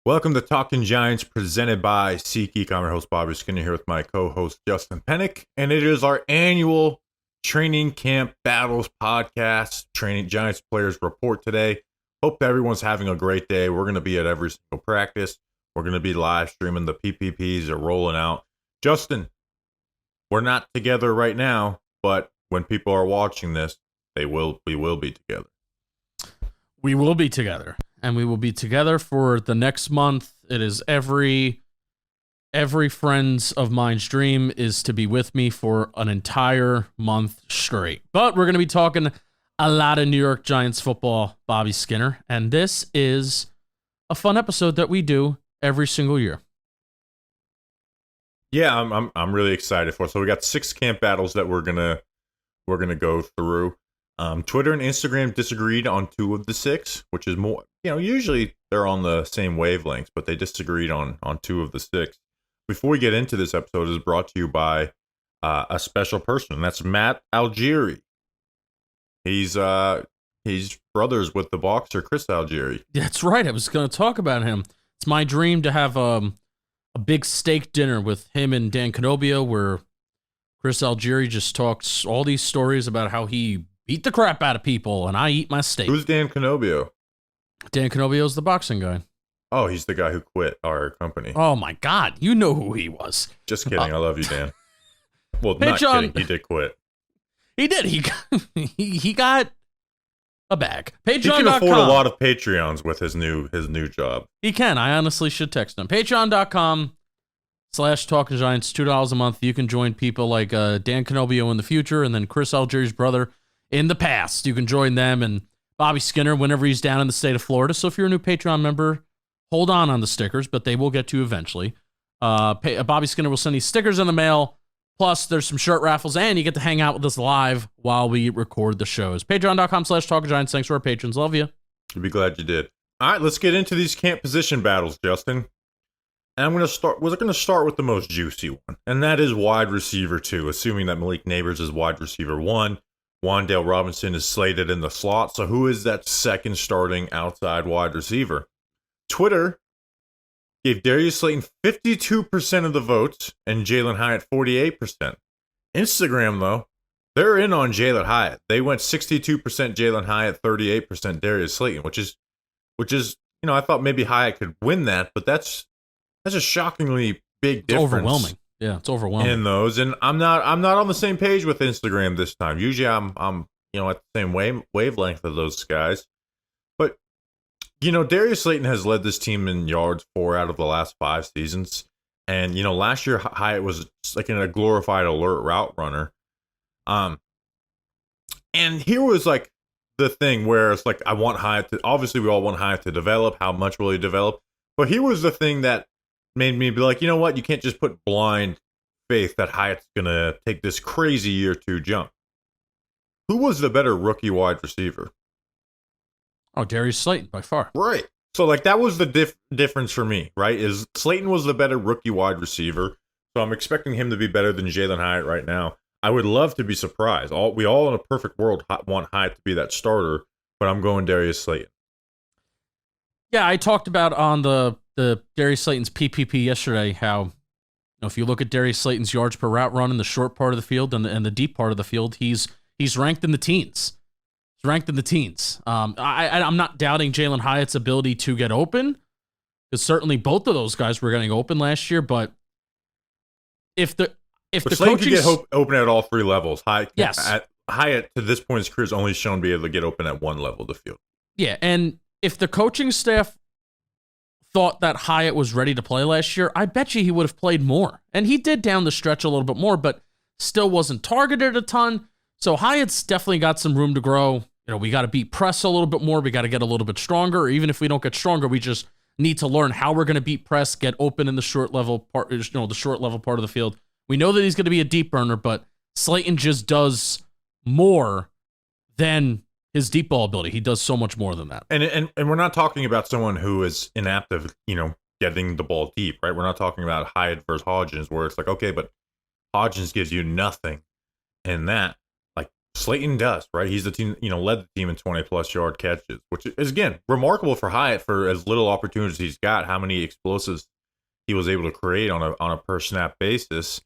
Welcome to Talking Giants, presented by SeatGeek. I'm your host, Bobby Skinner, here with my co-host, Justin Pennick, and it is our annual Training Camp Battles podcast, Training Giants Players Report today. Hope everyone's having a great day. We're going to be at every single practice. We're going to be live streaming. The PPPs are rolling out. Justin, we're not together right now, but when people are watching this, we will be together. We will be together. And we will be together for the next month. It is every friends of mine's dream is to be with me for an entire month straight. But we're going to be talking a lot of New York Giants football, Bobby Skinner, and this is a fun episode that we do every single year. Yeah, I'm really excited for it. So we got 6 camp battles that we're gonna go through. Twitter and Instagram disagreed on 2 of the 6, which is more, usually they're on the same wavelengths, but they disagreed on 2 of the 6. Before we get into this episode, it is brought to you by a special person. That's Matt Algieri. He's brothers with the boxer Chris Algieri. That's right. I was going to talk about him. It's my dream to have a big steak dinner with him and Dan Canobio, where Chris Algieri just talks all these stories about how he beat the crap out of people, and I eat my steak. Who's Dan Canobio? Dan Canobio's the boxing guy. Oh, he's the guy who quit our company. Oh, my God. You know who he was. Just kidding. I love you, Dan. Well, Hey, not John. kidding. He did quit. He did. He got a bag. He can Patreon.com. afford a lot of Patreons with his new job. He can. I honestly should text him. Patreon.com/Talking Giants, $2 a month. You can join people like Dan Canobio in the future, and then Chris Algieri's brother in the past. You can join them and Bobby Skinner whenever he's down in the state of Florida. So if you're a new Patreon member, hold on the stickers, but they will get to you eventually. Bobby Skinner will send you stickers in the mail. Plus, there's some shirt raffles, and you get to hang out with us live while we record the shows. Patreon.com/Talking Giants. Thanks to our patrons. Love you. You'll be glad you did. All right, let's get into these camp position battles, Justin. And we're going to start with the most juicy one, and that is wide receiver 2, assuming that Malik Nabers is wide receiver 1. Wan'Dale Robinson is slated in the slot. So who is that second starting outside wide receiver? Twitter gave Darius Slayton 52% of the votes and Jalin Hyatt 48%. Instagram, though, they're in on Jalin Hyatt. They went 62% Jalin Hyatt, 38% Darius Slayton, which is, I thought maybe Hyatt could win that, but that's a shockingly big difference. It's overwhelming. Yeah, it's overwhelming. In those, and I'm not on the same page with Instagram this time. Usually I'm at the same wavelength of those guys. But Darius Slayton has led this team in yards 4 out of the last 5 seasons. And last year Hyatt was like in a glorified alert route runner. And here was like the thing where it's like, I want Hyatt to, obviously we all want Hyatt to develop. How much will he develop? But here was the thing that made me be like, you know what? You can't just put blind faith that Hyatt's going to take this crazy year 2 jump. Who was the better rookie wide receiver? Oh, Darius Slayton, by far. Right. So, that was the difference for me, right? Is Slayton was the better rookie wide receiver. So, I'm expecting him to be better than Jalin Hyatt right now. I would love to be surprised. We all in a perfect world want Hyatt to be that starter, but I'm going Darius Slayton. Yeah, I talked about on the Darius Slayton's PPP yesterday how if you look at Darius Slayton's yards per route run in the short part of the field and the deep part of the field, he's ranked in the teens. He's ranked in the teens. I'm not doubting Jalin Hyatt's ability to get open, because certainly both of those guys were getting open last year. But if the Slayton could get open at all 3 levels. Yes. Hyatt to this point in his career has only shown to be able to get open at 1 level of the field. Yeah, and if the coaching staff thought that Hyatt was ready to play last year, I bet you he would have played more. And he did down the stretch a little bit more, but still wasn't targeted a ton. So Hyatt's definitely got some room to grow. We got to beat press a little bit more. We got to get a little bit stronger. Or even if we don't get stronger, we just need to learn how we're going to beat press, get open in the short level part, the short level part of the field. We know that he's going to be a deep burner, but Slayton just does more than his deep ball ability. He does so much more than that. And we're not talking about someone who is inept of, getting the ball deep, right? We're not talking about Hyatt versus Hodgins, where it's like, okay, but Hodgins gives you nothing in that. Like, Slayton does, right? He's the team, led the team in 20-plus yard catches, which is, again, remarkable for Hyatt for as little opportunities he's got, how many explosives he was able to create on a per-snap basis.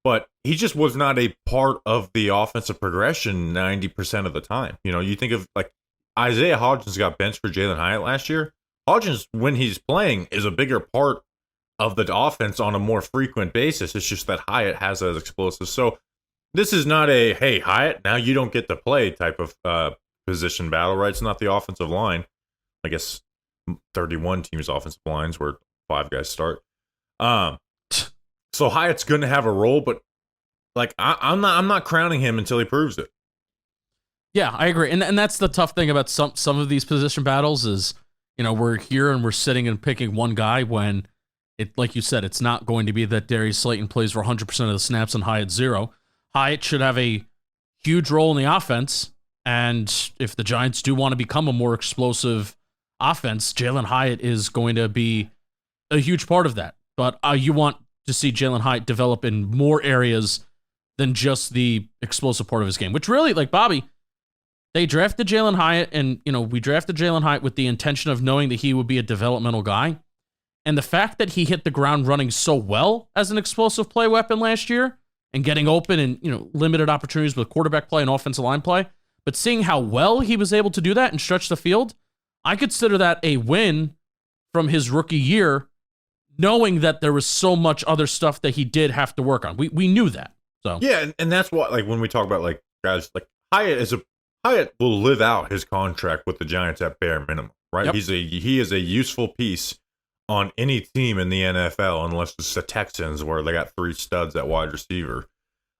But he just was not a part of the offensive progression 90% of the time. You think of, like, Isaiah Hodgins got benched for Jalen Hyatt last year. Hodgins, when he's playing, is a bigger part of the offense on a more frequent basis. It's just that Hyatt has those explosives. So this is not a, hey, Hyatt, now you don't get to play type of position battle, right? It's not the offensive line. I guess 31 teams' offensive lines where 5 guys start. So Hyatt's going to have a role, but like I'm not crowning him until he proves it. Yeah, I agree. And that's the tough thing about some of these position battles is, we're here and we're sitting and picking one guy when it, like you said, it's not going to be that Darius Slayton plays for 100% of the snaps and Hyatt 0. Hyatt should have a huge role in the offense, and if the Giants do want to become a more explosive offense, Jalen Hyatt is going to be a huge part of that. But you want to see Jalen Hyatt develop in more areas than just the explosive part of his game, which really, like Bobby, they drafted Jalen Hyatt, and we drafted Jalen Hyatt with the intention of knowing that he would be a developmental guy. And the fact that he hit the ground running so well as an explosive play weapon last year and getting open and, limited opportunities with quarterback play and offensive line play, but seeing how well he was able to do that and stretch the field, I consider that a win from his rookie year, knowing that there was so much other stuff that he did have to work on. We knew that. So yeah, and that's what, like, when we talk about, like, guys, like Hyatt will live out his contract with the Giants at bare minimum, right? Yep. He is a useful piece on any team in the NFL, unless it's the Texans where they got 3 studs at wide receiver.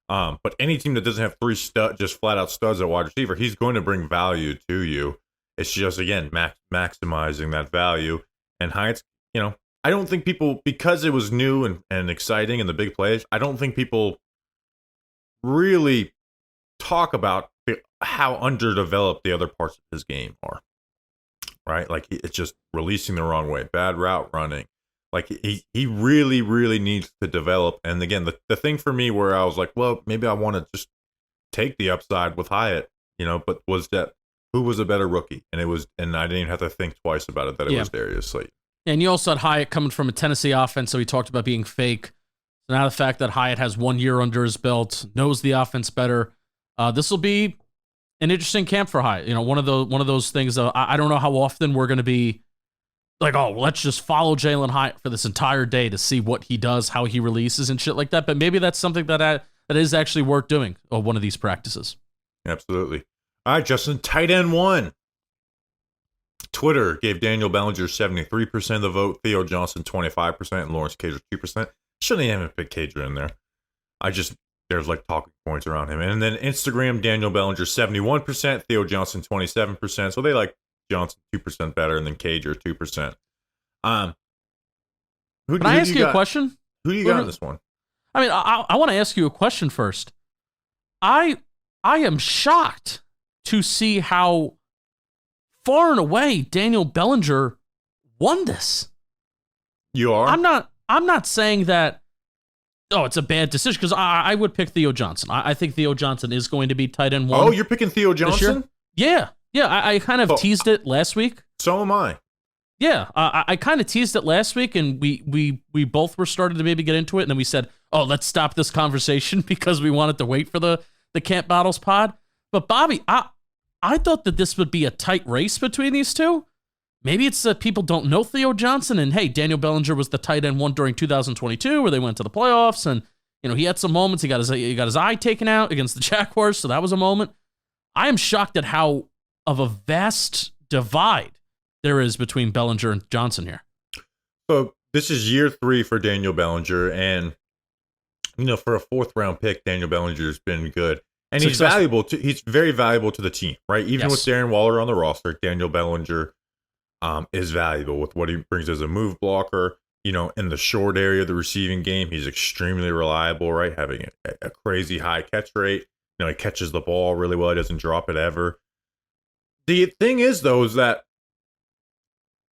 But any team that doesn't have 3 just flat out studs at wide receiver, he's going to bring value to you. It's just, again, maximizing that value. And Hyatt's, I don't think people, because it was new and exciting and the big plays, I don't think people really talk about how underdeveloped the other parts of his game are. Right? Like, it's just releasing the wrong way, bad route running. Like, he really, really needs to develop. And again, the thing for me where I was like, well, maybe I want to just take the upside with Hyatt, but was that who was a better rookie? And I didn't even have to think twice about it, that it was Darius Slayton. And you also had Hyatt coming from a Tennessee offense, so he talked about being fake. So now the fact that Hyatt has 1 year under his belt, knows the offense better, this will be an interesting camp for Hyatt. One of those things. I don't know how often we're going to be like, oh, let's just follow Jalen Hyatt for this entire day to see what he does, how he releases and shit like that. But maybe that's something that is actually worth doing on one of these practices. Absolutely. All right, Justin, tight end 1. Twitter gave Daniel Bellinger 73% of the vote, Theo Johnson 25%, and Lawrence Cager 2%. Shouldn't even pick Cager in there. There's like talking points around him. And then Instagram, Daniel Bellinger 71%, Theo Johnson 27%. So they like Johnson 2% better, and then Cager 2%. Can I ask you a question? Who do you got in this one? I mean, I want to ask you a question first. I am shocked to see how far and away Daniel Bellinger won this. You are? I'm not saying that, oh, it's a bad decision, because I would pick Theo Johnson. I think Theo Johnson is going to be tight end 1. Oh, you're picking Theo Johnson? Yeah. I kind of teased it last week. So am I. Yeah, I kind of teased it last week, and we both were starting to maybe get into it, and then we said, oh, let's stop this conversation because we wanted to wait for the Camp Battles pod. But Bobby, I thought that this would be a tight race between these two. Maybe it's that people don't know Theo Johnson, and hey, Daniel Bellinger was the tight end 1 during 2022, where they went to the playoffs, and he had some moments. He got his eye taken out against the Jaguars, so that was a moment. I am shocked at how of a vast divide there is between Bellinger and Johnson here. So this is year 3 for Daniel Bellinger, and for a 4th round pick, Daniel Bellinger's been good. And he's very valuable to the team, right? Even with Darren Waller on the roster, Daniel Bellinger is valuable with what he brings as a move blocker. In the short area of the receiving game, he's extremely reliable, right? Having a crazy high catch rate. He catches the ball really well. He doesn't drop it ever. The thing is, though, is that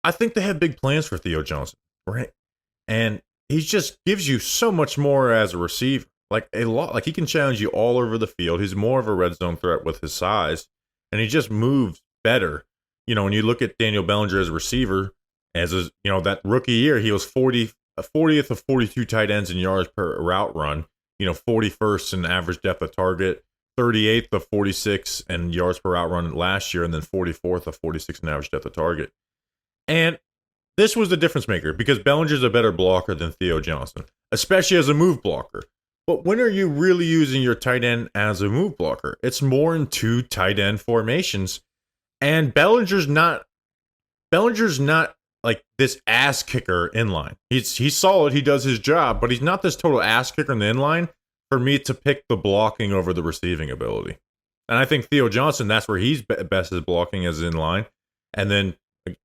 I think they have big plans for Theo Johnson, right? And he just gives you so much more as a receiver. like a lot. Like he can challenge you all over the field. He's more of a red zone threat with his size, and he just moves better. You know, when you look at Daniel Bellinger as a receiver, that rookie year, he was 40th of 42 tight ends in yards per route run. 41st in average depth of target, 38th of 46 in yards per route run last year, and then 44th of 46 in average depth of target. And this was the difference maker because Bellinger's a better blocker than Theo Johnson, especially as a move blocker. But when are you really using your tight end as a move blocker? It's more in two tight end formations. And Bellinger's not like this ass kicker inline. He's solid, he does his job, but he's not this total ass kicker in the inline for me to pick the blocking over the receiving ability. And I think Theo Johnson, that's where he's best is blocking as inline. And then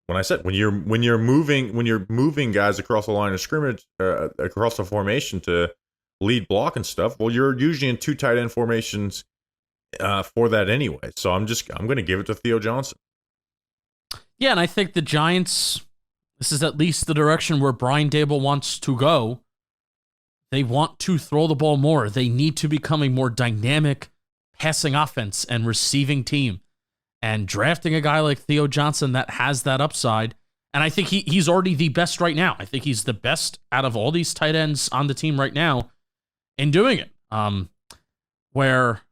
when I said when you're moving guys across the line of scrimmage, across the formation to lead block and stuff, well, you're usually in two tight end formations for that anyway. So I'm going to give it to Theo Johnson. Yeah, and I think the Giants, this is at least the direction where Brian Daboll wants to go. They want to throw the ball more. They need to become a more dynamic passing offense and receiving team. And drafting a guy like Theo Johnson that has that upside, and I think he's already the best right now. I think he's the best out of all these tight ends on the team right now in doing it. Where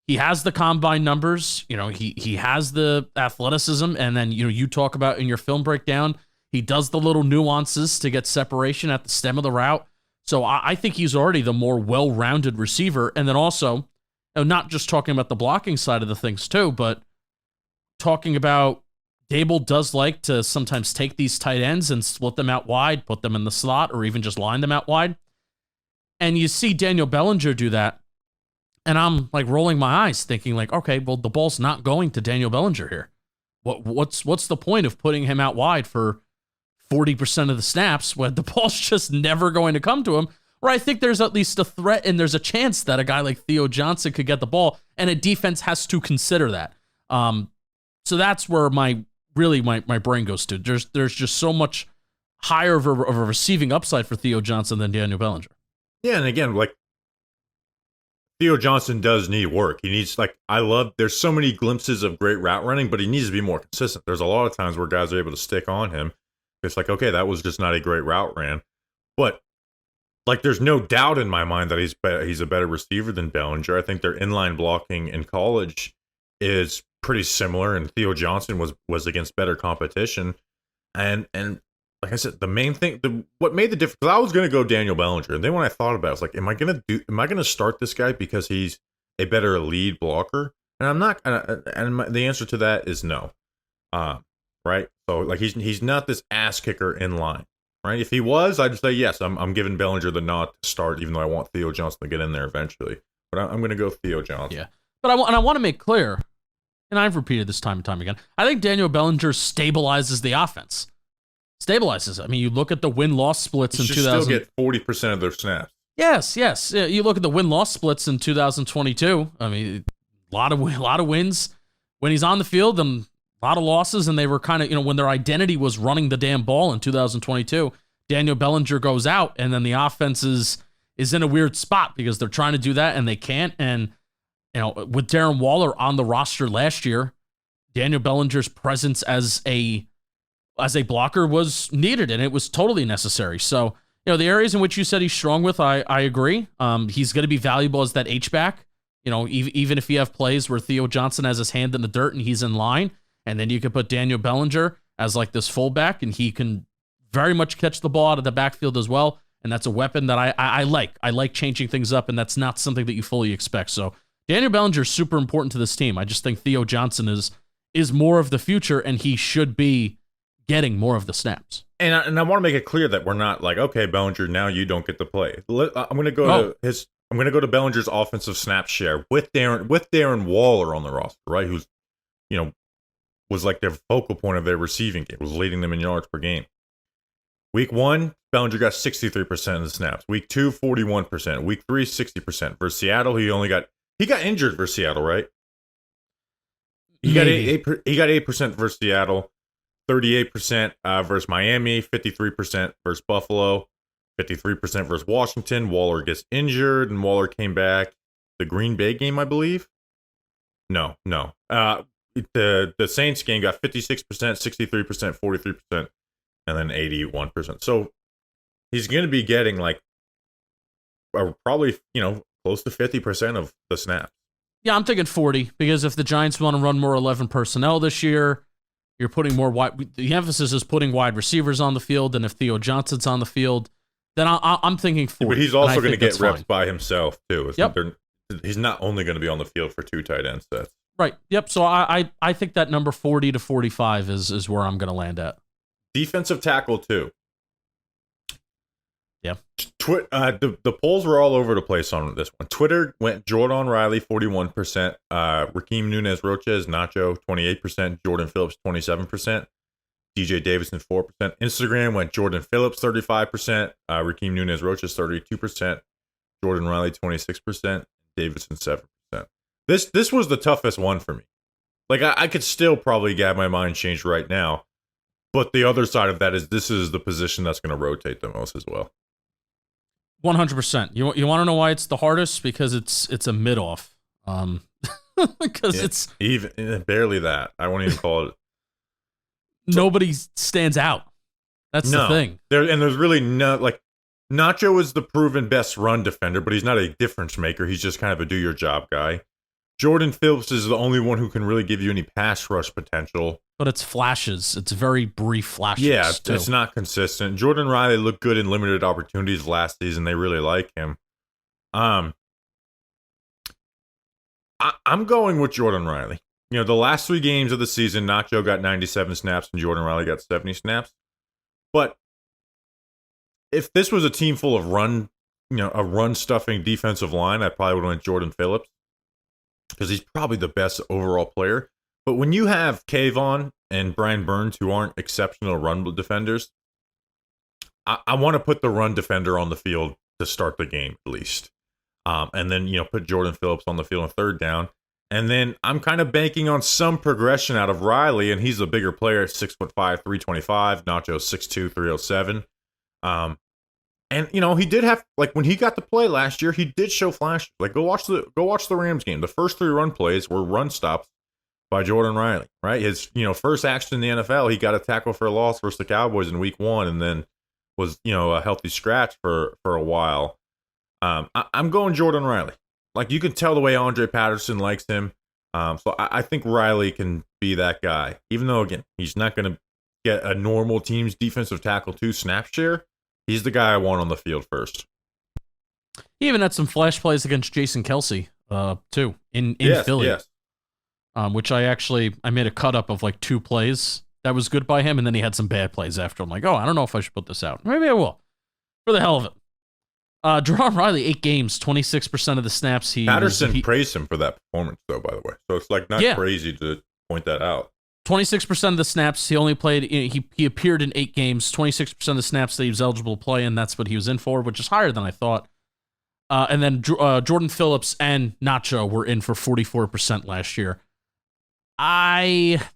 he has the combine numbers, he has the athleticism, and then you talk about in your film breakdown, he does the little nuances to get separation at the stem of the route. So I think he's already the more well-rounded receiver, and then also, not just talking about the blocking side of the things too, but talking about Daboll does like to sometimes take these tight ends and split them out wide, put them in the slot, or even just line them out wide. And you see Daniel Bellinger do that, and I'm like rolling my eyes thinking like, okay, well, the ball's not going to Daniel Bellinger here. What's the point of putting him out wide for 40% of the snaps when the ball's just never going to come to him? Where I think there's at least a threat and there's a chance that a guy like Theo Johnson could get the ball, and a defense has to consider that. So that's where my brain goes to. There's just so much higher of a receiving upside for Theo Johnson than Daniel Bellinger. Yeah, and again, like Theo Johnson does need work. He needs there's so many glimpses of great route running, but he needs to be more consistent. There's a lot of times where guys are able to stick on him. It's like, okay, that was just not a great route ran. But there's no doubt in my mind that he's a better receiver than Bellinger. I think their inline blocking in college is pretty similar, and Theo Johnson was against better competition. And like I said, the main thing, what made the difference, because I was going to go Daniel Bellinger, and then when I thought about it, I was like, am I going to start this guy because he's a better lead blocker? And I'm not, the answer to that is no. Right? So he's not this ass kicker in line. Right? If he was, I'd say yes, I'm giving Bellinger the nod to start, even though I want Theo Johnson to get in there eventually. But I'm going to go Theo Johnson. Yeah. But I want to make clear, and I've repeated this time and time again, I think Daniel Bellinger stabilizes the offense. Stabilizes it. I mean, you look at the win-loss splits in 2000. Still get 40% of their snaps. Yes. You look at the win-loss splits in 2022. I mean, a lot of wins when he's on the field, and a lot of losses, and they were kind of, when their identity was running the damn ball in 2022, Daniel Bellinger goes out, and then the offense is in a weird spot because they're trying to do that, and they can't. And, with Darren Waller on the roster last year, Daniel Bellinger's presence as a blocker was needed, and it was totally necessary. So, the areas in which you said he's strong with, I agree. He's going to be valuable as that H-back. Even if you have plays where Theo Johnson has his hand in the dirt and he's in line, and then you could put Daniel Bellinger as like this fullback, and he can very much catch the ball out of the backfield as well. And that's a weapon that I like. I like changing things up, and that's not something that you fully expect. So Daniel Bellinger is super important to this team. I just think Theo Johnson is more of the future, and he should be getting more of the snaps. And I want to make it clear that we're not like, okay, Bellinger, now you don't get to play. I'm going to go to Bellinger's offensive snap share with Darren Waller on the roster, right? Who's, was like their focal point of their receiving game, was leading them in yards per game. Week 1, Bellinger got 63% of the snaps. Week 2, 41%. Week 3, 60%. Versus Seattle, he got injured versus Seattle, right? He got 8% versus Seattle, 38% versus Miami, 53% versus Buffalo. 53% versus Washington. Waller gets injured, and Waller came back. The Green Bay game, I believe. No. The Saints game got 56%, 63%, 43%, and then 81%. So he's going to be getting like probably, close to 50% of the snaps. Yeah, I'm thinking 40, because if the Giants want to run more 11 personnel this year, you're putting more wide. The emphasis is putting wide receivers on the field, and if Theo Johnson's on the field, then I'm thinking 40. But he's also going to get reps fine by himself too. Yep. He's not only going to be on the field for 2 tight end sets. Right. Yep. So I think that number 40 to 45 is where I'm going to land at. Defensive tackle too. Yeah. The polls were all over the place on this one. Twitter went Jordan Riley 41%, Raheem Nunez-Roches, Nacho 28%, Jordan Phillips 27%, DJ Davidson 4%. Instagram went Jordan Phillips 35%, Raheem Nunez-Roches 32%, Jordan Riley 26%, Davidson 7%. This was the toughest one for me. Like I could still probably get my mind changed right now, but the other side of that is this is the position that's going to rotate the most as well. 100%. You want to know why it's the hardest? Because it's a mid-off. Because it's even barely that. I won't even call it. Nobody stands out. That's the thing. There's really no, like, Nacho is the proven best run defender, but he's not a difference maker. He's just kind of a do your job guy. Jordan Phillips is the only one who can really give you any pass rush potential. But it's flashes. It's very brief flashes. Yeah, too. It's not consistent. Jordan Riley looked good in limited opportunities last season. They really like him. I'm going with Jordan Riley. The last 3 games of the season, Nacho got 97 snaps and Jordan Riley got 70 snaps. But if this was a team full of a run-stuffing defensive line, I probably would have went Jordan Phillips because he's probably the best overall player. But when you have Kayvon and Brian Burns, who aren't exceptional run defenders, I want to put the run defender on the field to start the game at least. And then, put Jordan Phillips on the field on 3rd down. And then I'm kind of banking on some progression out of Riley, and he's a bigger player, 6'5", 325. Nacho 6'2", 307. And he did have, like, when he got to play last year, he did show flashes. Like, go watch the Rams game. The first 3 run plays were run stops by Jordan Riley, right? His, first action in the NFL, he got a tackle for a loss versus the Cowboys in week 1 and then was, a healthy scratch for a while. I'm going Jordan Riley. Like, you can tell the way Andre Patterson likes him. So I think Riley can be that guy. Even though, again, he's not going to get a normal team's defensive tackle 2 snap share, he's the guy I want on the field first. He even had some flash plays against Jason Kelce, too, in Philly. Yes. Which I made a cut up of like 2 plays that was good by him, and then he had some bad plays after. I'm like, I don't know if I should put this out. Maybe I will, for the hell of it. Jerome Riley, 8 games, 26% of the snaps. Patterson praised him for that performance, though, by the way. So it's like not crazy to point that out. 26% of the snaps he only played. He appeared in 8 games. 26% of the snaps that he was eligible to play, and that's what he was in for, which is higher than I thought. And then Jordan Phillips and Nacho were in for 44% last year.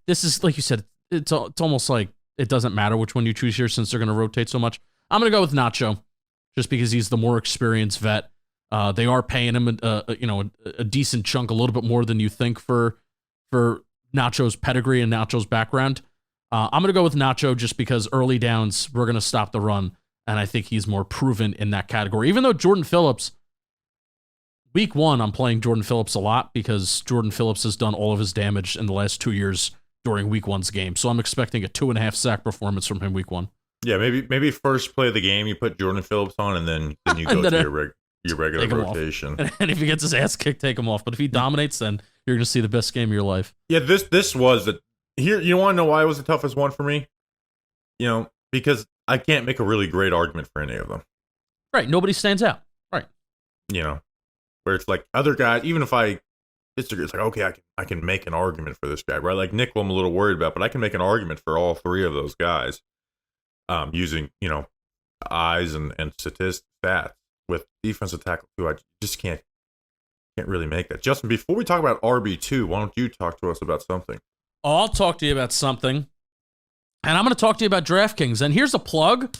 This is, like you said, it's almost like it doesn't matter which one you choose here since they're going to rotate so much. I'm going to go with Nacho just because he's the more experienced vet. They are paying him a decent chunk, a little bit more than you think for Nacho's pedigree and Nacho's background. I'm going to go with Nacho just because early downs, we're going to stop the run, and I think he's more proven in that category. Even though Jordan Phillips, week 1, I'm playing Jordan Phillips a lot because Jordan Phillips has done all of his damage in the last 2 years during week 1's game. So I'm expecting a 2.5 sack performance from him week 1. Yeah, maybe first play of the game, you put Jordan Phillips on, and then you go to your regular rotation. And if he gets his ass kicked, take him off. But if he dominates, then you're going to see the best game of your life. Yeah, this was the here. You want to know why it was the toughest one for me? Because I can't make a really great argument for any of them. Right, nobody stands out. Right. Where it's like other guys, even if I disagree, it's like, okay, I can make an argument for this guy, right? Like Nickel, I'm a little worried about, but I can make an argument for all 3 of those guys, using eyes and stats. With defensive tackle too, I just can't really make that. Justin, before we talk about RB2, why don't you talk to us about something? I'll talk to you about something, and I'm going to talk to you about DraftKings. And here's a plug.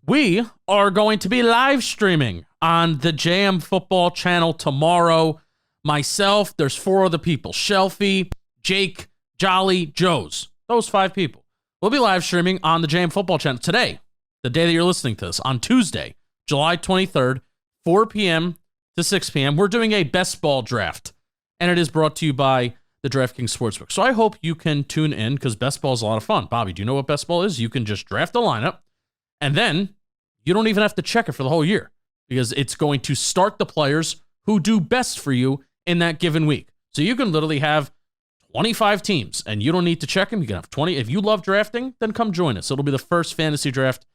We are going to be live streaming on the JM Football channel tomorrow. Myself, there's 4 other people. Shelfie, Jake, Jolly, Joes. Those 5 people. We'll be live streaming on the JM Football channel today, the day that you're listening to this, on Tuesday, July 23rd, 4 p.m. to 6 p.m. We're doing a best ball draft, and it is brought to you by the DraftKings Sportsbook. So I hope you can tune in because best ball is a lot of fun. Bobby, do you know what best ball is? You can just draft a lineup, and then you don't even have to check it for the whole year because it's going to start the players who do best for you in that given week. So you can literally have 25 teams, and you don't need to check them. You can have 20. If you love drafting, then come join us. It'll be the first fantasy draft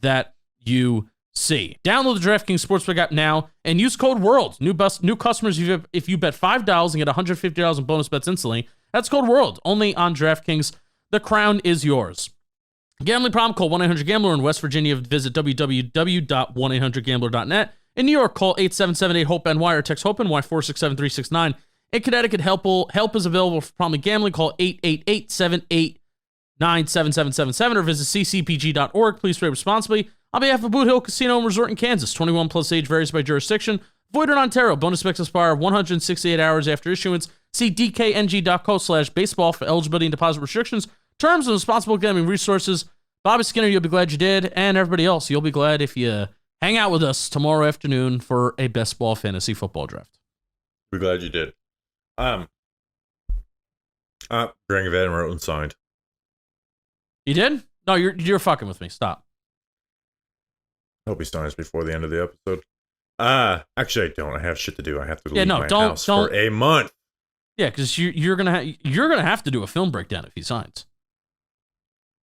that you see. Download the DraftKings Sportsbook app now and use code WORLD. New customers, if you bet $5 and get $150 in bonus bets instantly, that's code WORLD. Only on DraftKings. The crown is yours. Gambling problem? Call 1-800-GAMBLER. In West Virginia, visit www.1800gambler.net. In New York, call 877-8-HOPE-NY or text HOPENY 467-369. In Connecticut, help is available for problem gambling. Call 888-789-7777 or visit ccpg.org. Please play responsibly. On behalf of Boot Hill Casino and Resort in Kansas, 21 plus age varies by jurisdiction. Void in Ontario. Bonus specs expire 168 hours after issuance. See dkng.co/baseball for eligibility and deposit restrictions, terms, and responsible gambling resources. Bobby Skinner, you'll be glad you did, and everybody else, you'll be glad if you hang out with us tomorrow afternoon for a best ball fantasy football draft. We're glad you did. Greg Van Roten signed. You did? No, you're fucking with me. Stop. I hope he signs before the end of the episode. Actually, I don't. I have shit to do. I have to leave my house for a month. Yeah, because you're gonna have to do a film breakdown if he signs.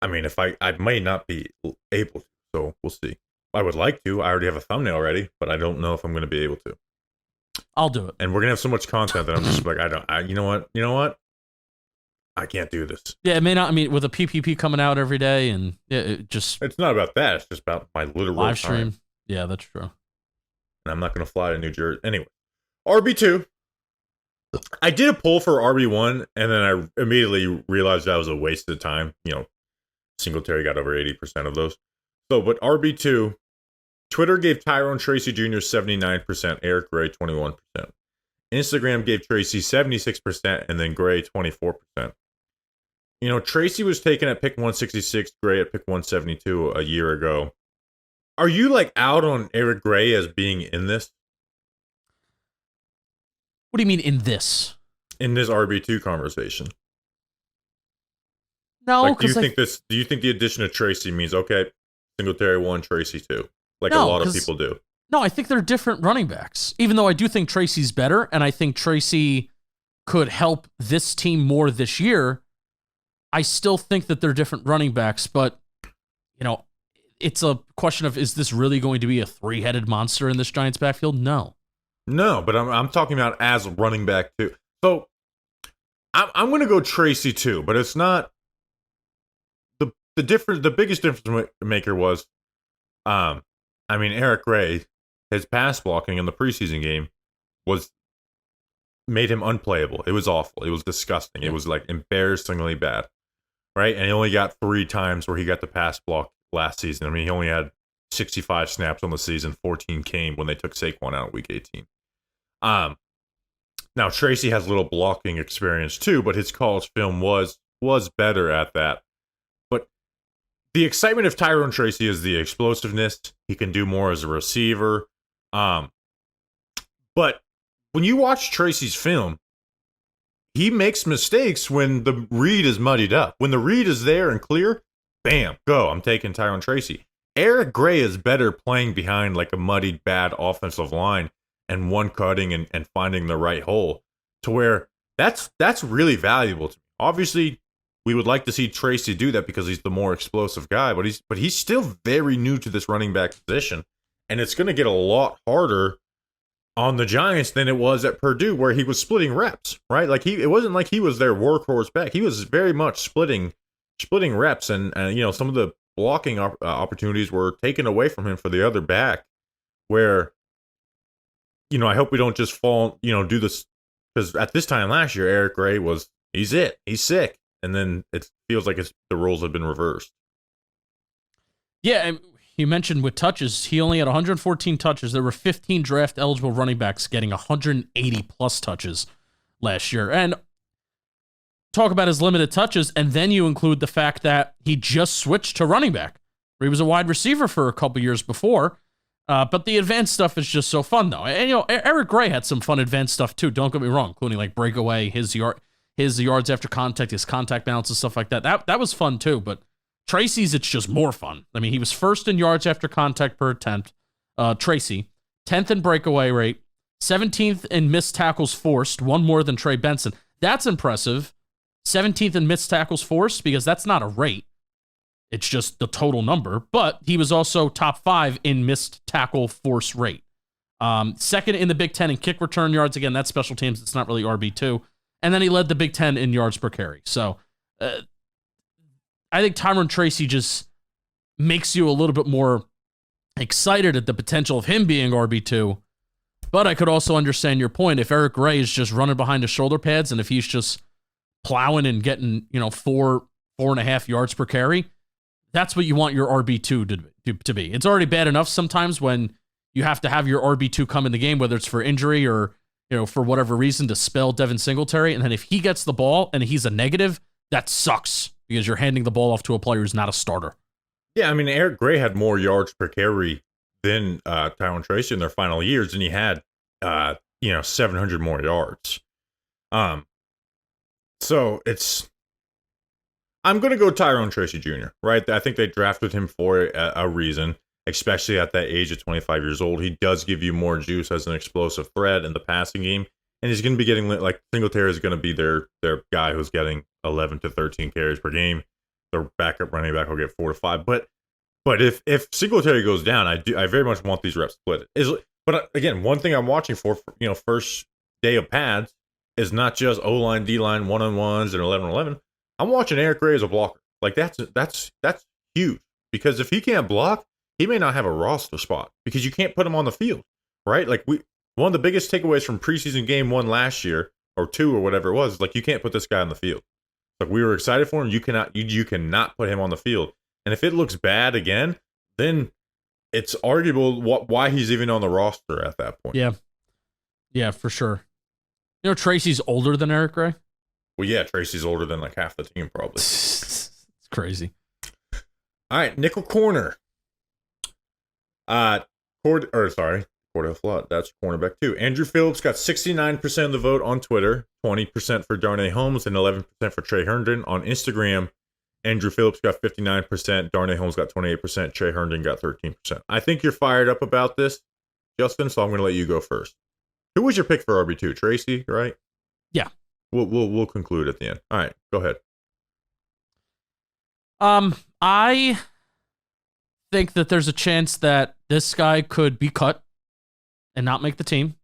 I mean, if I may not be able to, so we'll see. I would like to. I already have a thumbnail ready, but I don't know if I'm going to be able to. I'll do it. And we're gonna have so much content that I'm just like, you know what? I can't do this. Yeah, it may not. I mean, with a PPP coming out every day, and it's not about that. It's just about my literal live stream. Time. Yeah, that's true. And I'm not gonna fly to New Jersey anyway. RB2. I did a poll for RB1, and then I immediately realized that was a waste of time. You know, Singletary got over 80% of those. So, but RB2. Twitter gave Tracy Jr. 79%, Eric Gray 21%. Instagram gave Tracy 76%, and then Gray 24%. You know, Tracy was taken at pick 166, Gray at pick 172 a year ago. Are you like out on Eric Gray as being in this? What do you mean in this? In this RB2 conversation? No, like, do you think the addition of Tracy means okay, Singletary 1, Tracy 2? Like a lot of people do. No, I think they're different running backs. Even though I do think Tracy's better, and I think Tracy could help this team more this year, I still think that they're different running backs. But, you know, it's a question of, is this really going to be a 3-headed monster in this Giants backfield? No. No, but I'm talking about as running back too. So I'm going to go Tracy too, but it's not the difference. The biggest difference maker was, I mean, Eric Gray, his pass blocking in the preseason game made him unplayable. It was awful. It was disgusting. It was like embarrassingly bad, right? And he only got 3 times where he got the pass block last season. I mean, he only had 65 snaps on the season. 14 came when they took Saquon out in week 18. Now Tracy has a little blocking experience too, but his college film was better at that. The excitement of Tyrone Tracy is the explosiveness. He can do more as a receiver. But when you watch Tracy's film, he makes mistakes when the read is muddied up. When the read is there and clear, bam, go. I'm taking Tyrone Tracy. Eric Gray is better playing behind like a muddied, bad offensive line and one cutting and finding the right hole to where that's really valuable to me. Obviously, we would like to see Tracy do that because he's the more explosive guy, but he's still very new to this running back position, and it's going to get a lot harder on the Giants than it was at Purdue, where he was splitting reps, right? Like it wasn't like he was their workhorse back. He was very much splitting reps, and you know, some of the blocking opportunities were taken away from him for the other back. Where, you know, I hope we don't just fall, you know, do this, because at this time last year, Eric Gray he's sick. And then it feels like the roles have been reversed. Yeah, you mentioned with touches, he only had 114 touches. There were 15 draft eligible running backs getting 180 plus touches last year. And talk about his limited touches, and then you include the fact that he just switched to running back, where he was a wide receiver for a couple years before. But the advanced stuff is just so fun, though. And, Eric Gray had some fun advanced stuff, too. Don't get me wrong, including, like, breakaway, his yards after contact, his contact balance, and stuff like that. That was fun, too. But Tracy's, it's just more fun. I mean, he was first in yards after contact per attempt, Tracy, 10th in breakaway rate, 17th in missed tackles forced, one more than Trey Benson. That's impressive. 17th in missed tackles forced, because that's not a rate. It's just the total number. But he was also top 5 in missed tackle force rate. Second in the Big Ten in kick return yards. Again, that's special teams. It's not really RB2. And then he led the Big Ten in yards per carry. So I think Tyrone Tracy just makes you a little bit more excited at the potential of him being RB2. But I could also understand your point. If Eric Gray is just running behind his shoulder pads, and if he's just plowing and getting, 4.5 yards per carry, that's what you want your RB2 to be. It's already bad enough sometimes when you have to have your RB2 come in the game, whether it's for injury or, for whatever reason, to spell Devin Singletary. And then if he gets the ball and he's a negative, that sucks, because you're handing the ball off to a player who's not a starter. Yeah, I mean, Eric Gray had more yards per carry than Tyrone Tracy in their final years, and he had, 700 more yards. So I'm going to go Tyrone Tracy Jr., right? I think they drafted him for a reason, especially at that age of 25 years old. He does give you more juice as an explosive threat in the passing game, and he's going to be getting, like, Singletary is going to be their guy who's getting 11 to 13 carries per game. Their backup running back will get 4 to 5. But if Singletary goes down, I very much want these reps split. But again, one thing I'm watching for first day of pads is not just O-line, D-line, one-on-ones, and 11-11. I'm watching Eric Gray as a blocker. Like, that's huge, because if he can't block, he may not have a roster spot, because you can't put him on the field, right? Like, one of the biggest takeaways from preseason game 1 last year, or 2 or whatever it was, is like, you can't put this guy on the field. Like, we were excited for him. You cannot put him on the field. And if it looks bad again, then it's arguable why he's even on the roster at that point. Yeah, for sure. Tracy's older than Eric Gray. Well, yeah, Tracy's older than like half the team, probably. It's crazy. All right, nickel corner. Cordell Flott, that's cornerback too. Andrew Phillips got 69% of the vote on Twitter, 20% for Darnay Holmes, and 11% for Trey Herndon. On Instagram, Andrew Phillips got 59%, Darnay Holmes got 28%, Trey Herndon got 13%. I think you're fired up about this, Justin, so I'm going to let you go first. Who was your pick for RB2? Tracy, right? Yeah. We'll conclude at the end. All right, go ahead. I think that there's a chance that this guy could be cut and not make the team.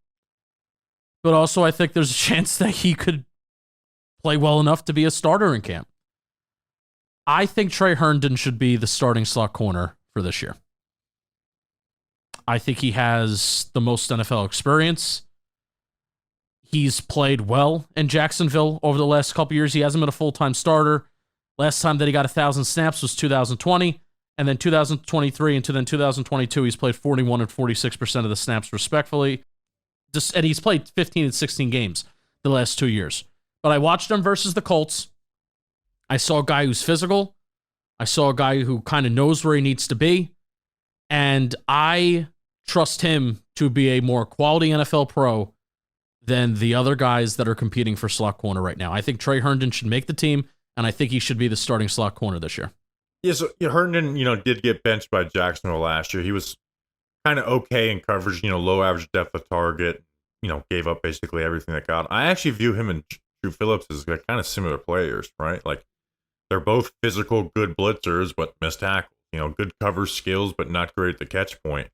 But also, I think there's a chance that he could play well enough to be a starter in camp. I think Trey Herndon should be the starting slot corner for this year. I think he has the most NFL experience. He's played well in Jacksonville over the last couple years. He hasn't been a full-time starter. Last time that he got 1,000 snaps was 2020, and then 2023 and then 2022, he's played 41 and 46% of the snaps respectively. And he's played 15 and 16 games the last 2 years. But I watched him versus the Colts. I saw a guy who's physical. I saw a guy who kind of knows where he needs to be. And I trust him to be a more quality NFL pro than the other guys that are competing for slot corner right now. I think Trey Herndon should make the team, and I think he should be the starting slot corner this year. Yeah, so Herndon, did get benched by Jacksonville last year. He was kind of okay in coverage, low average depth of target, gave up basically everything that got. I actually view him and Drew Phillips as kind of similar players, right? Like, they're both physical, good blitzers, but miss tackles. Good cover skills, but not great at the catch point.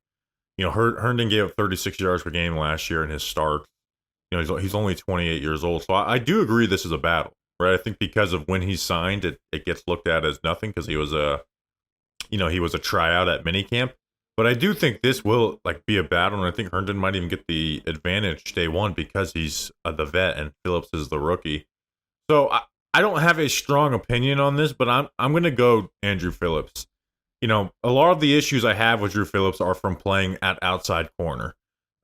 Herndon gave up 36 yards per game last year in his start. He's only 28 years old. So I do agree this is a battle, right? I think because of when he signed, it gets looked at as nothing because he was a tryout at minicamp. But I do think this will be a battle, and I think Herndon might even get the advantage day one because he's the vet and Phillips is the rookie. So I don't have a strong opinion on this, but I'm going to go Andrew Phillips. a lot of the issues I have with Drew Phillips are from playing at outside corner.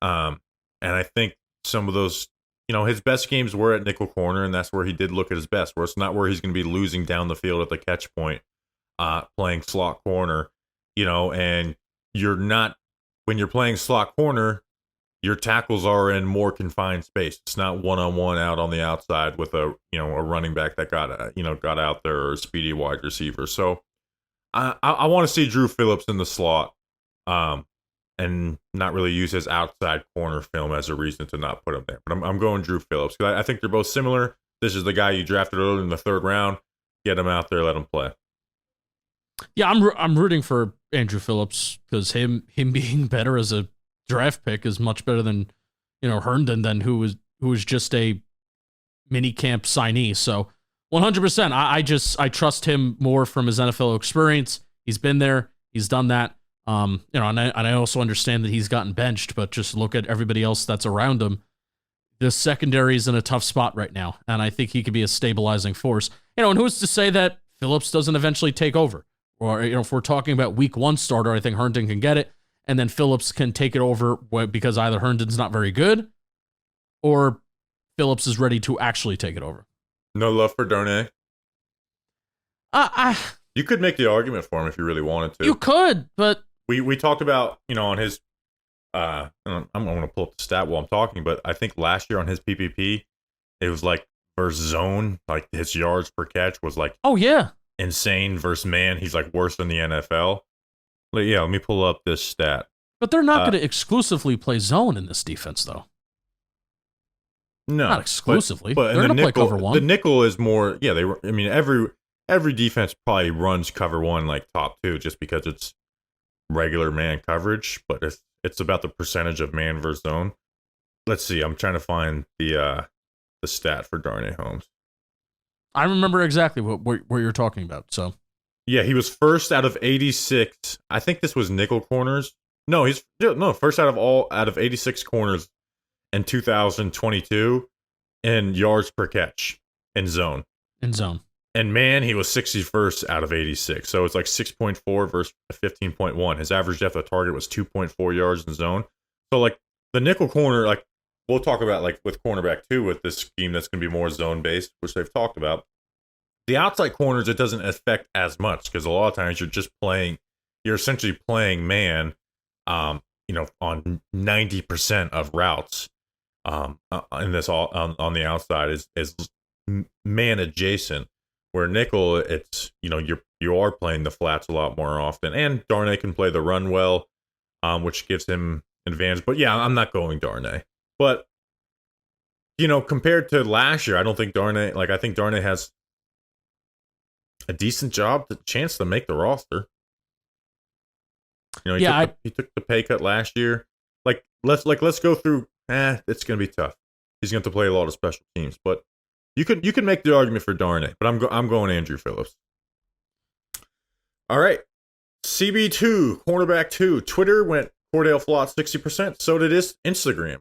And I think some of those, his best games were at nickel corner, and that's where he did look at his best, where it's not where he's going to be losing down the field at the catch point, playing slot corner, and when you're playing slot corner, your tackles are in more confined space. It's not one-on-one out on the outside with a running back that got out there, or a speedy wide receiver. So I want to see Drew Phillips in the slot, and not really use his outside corner film as a reason to not put him there. But I'm going Drew Phillips because I think they're both similar. This is the guy you drafted early in the 3rd round. Get him out there, let him play. Yeah, I'm rooting for Andrew Phillips because him being better as a draft pick is much better than Herndon, than who was just a mini camp signee. So 100%, I trust him more from his NFL experience. He's been there, he's done that. And I also understand that he's gotten benched, but just look at everybody else that's around him. The secondary is in a tough spot right now, and I think he could be a stabilizing force. And who's to say that Phillips doesn't eventually take over? Or if we're talking about week 1 starter, I think Herndon can get it, and then Phillips can take it over because either Herndon's not very good, or Phillips is ready to actually take it over. No love for Darnay? You could make the argument for him if you really wanted to. You could, but we talked about, on his I'm going to pull up the stat while I'm talking, but I think last year on his PPP, it was like versus zone, like his yards per catch was like, oh yeah, insane versus man. He's like worse than the NFL. But yeah, let me pull up this stat. But they're not going to exclusively play zone in this defense, though. No, not exclusively. But they're going to play cover 1. The nickel is more. Yeah, every defense probably runs cover 1 like top 2, just because it's regular man coverage. But it's about the percentage of man versus zone. Let's see. I'm trying to find the stat for Darnay Holmes. I remember exactly what you're talking about. So yeah, he was first out of 86. I think this was nickel corners. No, first out of 86 corners in 2022 in yards per catch in zone. And man, he was 61st out of 86. So it's like 6.4 versus 15.1. His average depth of target was 2.4 yards in zone. So like the nickel corner, like we'll talk about like with cornerback 2 with this scheme that's going to be more zone based, which they've talked about. The outside corners, it doesn't affect as much because a lot of times you're essentially playing man, on 90% of routes. In this all on the outside is man adjacent. Where nickel, it's you are playing the flats a lot more often, and Darnay can play the run well, which gives him advantage. But yeah, I'm not going Darnay. But compared to last year, I don't think Darnay. Like I think Darnay has a decent chance to make the roster. He took the pay cut last year. Let's go through. It's gonna be tough. He's going to have to play a lot of special teams, but. You could make the argument for Darnay, but I'm going Andrew Phillips. All right, CB2 cornerback 2. Twitter went Cordell Flott 60%. So did Instagram.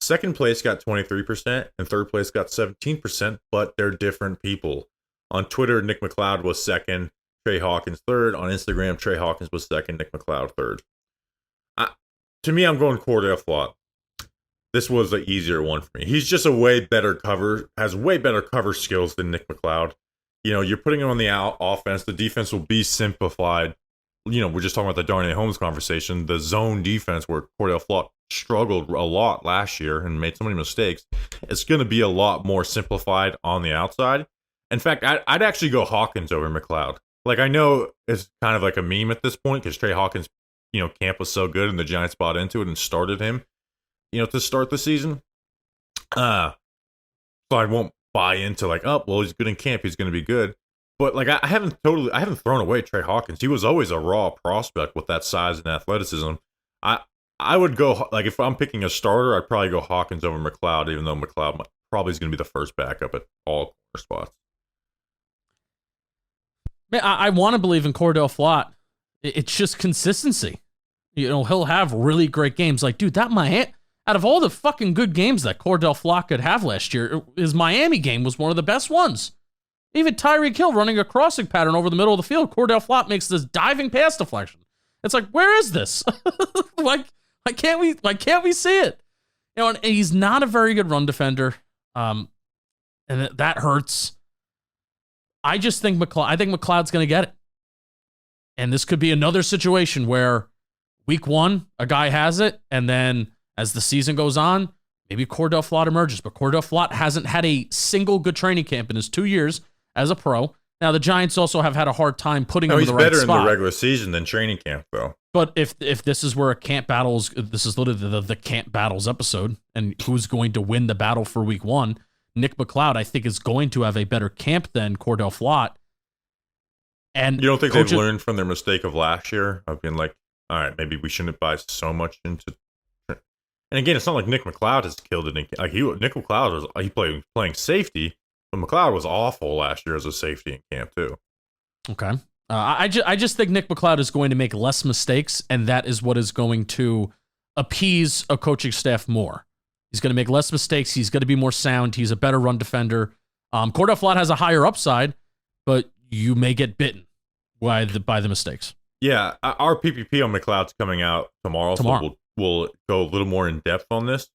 Second place got 23%, and third place got 17%. But they're different people. On Twitter, Nick McLeod was second, Trey Hawkins third. On Instagram, Trey Hawkins was second, Nick McLeod third. To me, I'm going Cordell Flott. This was an easier one for me. He's just has way better cover skills than Nick McLeod. You're putting him on the offense. The defense will be simplified. We're just talking about the Darnay Holmes conversation. The zone defense where Cordell Flott struggled a lot last year and made so many mistakes. It's going to be a lot more simplified on the outside. In fact, I'd actually go Hawkins over McLeod. Like, I know it's kind of like a meme at this point because Trey Hawkins, camp was so good and the Giants bought into it and started him. To start the season. So I won't buy into he's good in camp, he's going to be good. But I haven't thrown away Trey Hawkins. He was always a raw prospect with that size and athleticism. I would go, if I'm picking a starter, I'd probably go Hawkins over McLeod, even though McLeod probably is going to be the first backup at all corner spots. Man, I want to believe in Cordell Flott. It's just consistency. He'll have really great games. Dude, out of all the fucking good games that Cordell Flott could have last year, his Miami game was one of the best ones. Even Tyreek Hill running a crossing pattern over the middle of the field. Cordell Flott makes this diving pass deflection. It's like, where is this? why can't we see it? You know, and he's not a very good run defender. And that hurts. I just think McLeod's going to get it. And this could be another situation where week one, a guy has it, and then as the season goes on, maybe Cordell Flott emerges. But Cordell Flott hasn't had a single good training camp in his 2 years as a pro. Now, the Giants also have had a hard time putting him in the right spot. He's better in the regular season than training camp, though. But if this is where a camp battles, this is literally the camp battles episode, and who's going to win the battle for week one, Nick McLeod, I think, is going to have a better camp than Cordell Flott. And you don't think they've learned from their mistake of last year of being like, all right, maybe we shouldn't buy so much into. And again, it's not like Nick McLeod has killed it. Like Nick McLeod was playing safety, but McLeod was awful last year as a safety in camp too. Okay, I just think Nick McLeod is going to make less mistakes, and that is what is going to appease a coaching staff more. He's going to make less mistakes. He's going to be more sound. He's a better run defender. Cordell Flott has a higher upside, but you may get bitten by the mistakes. Yeah, our PPP on McLeod's coming out tomorrow. So we'll go a little more in depth on this.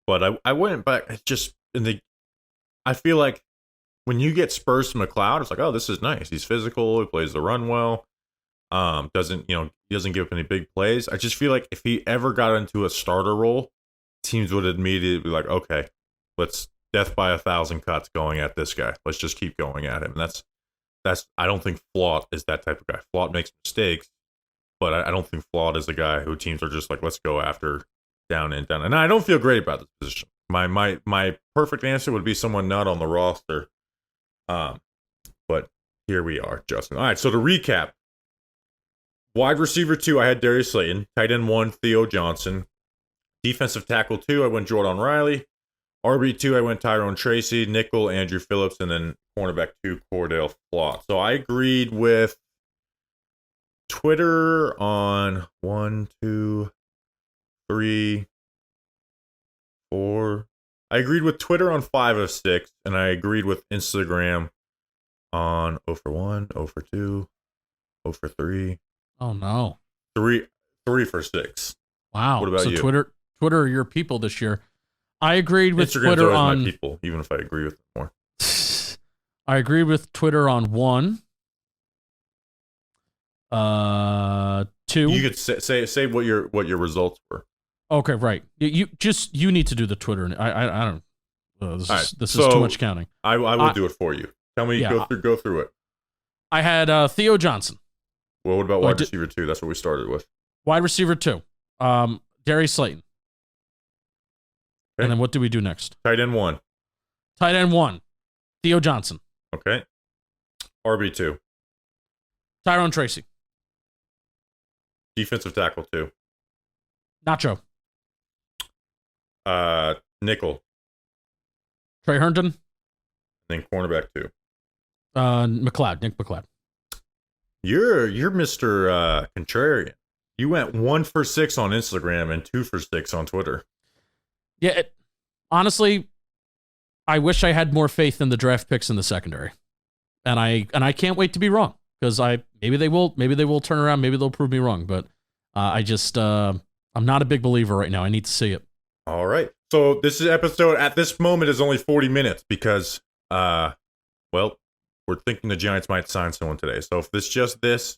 But I went back just I feel like when you get Spurs to McLeod, it's like, oh, this is nice. He's physical. He plays the run well. He doesn't give up any big plays. I just feel like if he ever got into a starter role, teams would immediately be like, okay, let's death by 1,000 cuts going at this guy. Let's just keep going at him. And that's I don't think Flott is that type of guy. Flott makes mistakes, but I don't think Flott is a guy who teams are just like, let's go after down and down. And I don't feel great about this position. My perfect answer would be someone not on the roster. But here we are, Justin. All right, so to recap, wide receiver 2, I had Darius Slayton. Tight end 1, Theo Johnson. Defensive tackle 2, I went Jordan Riley. RB2, I went Tyrone Tracy. Nickel, Andrew Phillips. And then cornerback 2, Cordell Flott. So I agreed with Twitter on 1, 2, 3, 4. I agreed with Twitter on 5 of 6. And I agreed with Instagram on 0 for 1, 0 for 2, 0 for 3. Oh, no. 3 for 6. Wow. What about you? Twitter are your people this year. I agreed with Instagram's Twitter always on my people, even if I agree with them more. I agreed with Twitter on 1. 2. You could say what your results were. Okay, right. You need to do the Twitter. I don't. This is too much counting. I will do it for you. Tell me, yeah, go through it. I had Theo Johnson. Well, what about wide receiver 2? That's what we started with. Wide receiver 2, Darius Slayton. Okay. And then what do we do next? Tight end 1. Tight end 1, Theo Johnson. Okay. RB2. Tyrone Tracy. Defensive tackle 2. Nacho. Nickel. Trey Herndon. And then cornerback 2. Nick McLeod. You're Mr. Contrarian. You went 1 for 6 on Instagram and 2 for 6 on Twitter. Yeah, honestly, I wish I had more faith in the draft picks in the secondary, and I can't wait to be wrong because maybe they will turn around, maybe they'll prove me wrong, but I'm not a big believer right now. I need to see it. All right, so this episode at this moment is only 40 minutes because we're thinking the Giants might sign someone today. So if it's just this,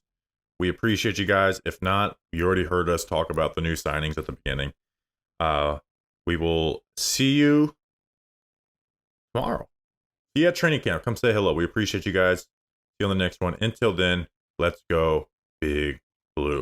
we appreciate you guys. If not, you already heard us talk about the new signings at the beginning. We will see you tomorrow. See you at training camp. Come say hello. We appreciate you guys. See you on the next one. Until then, let's go Big Blue.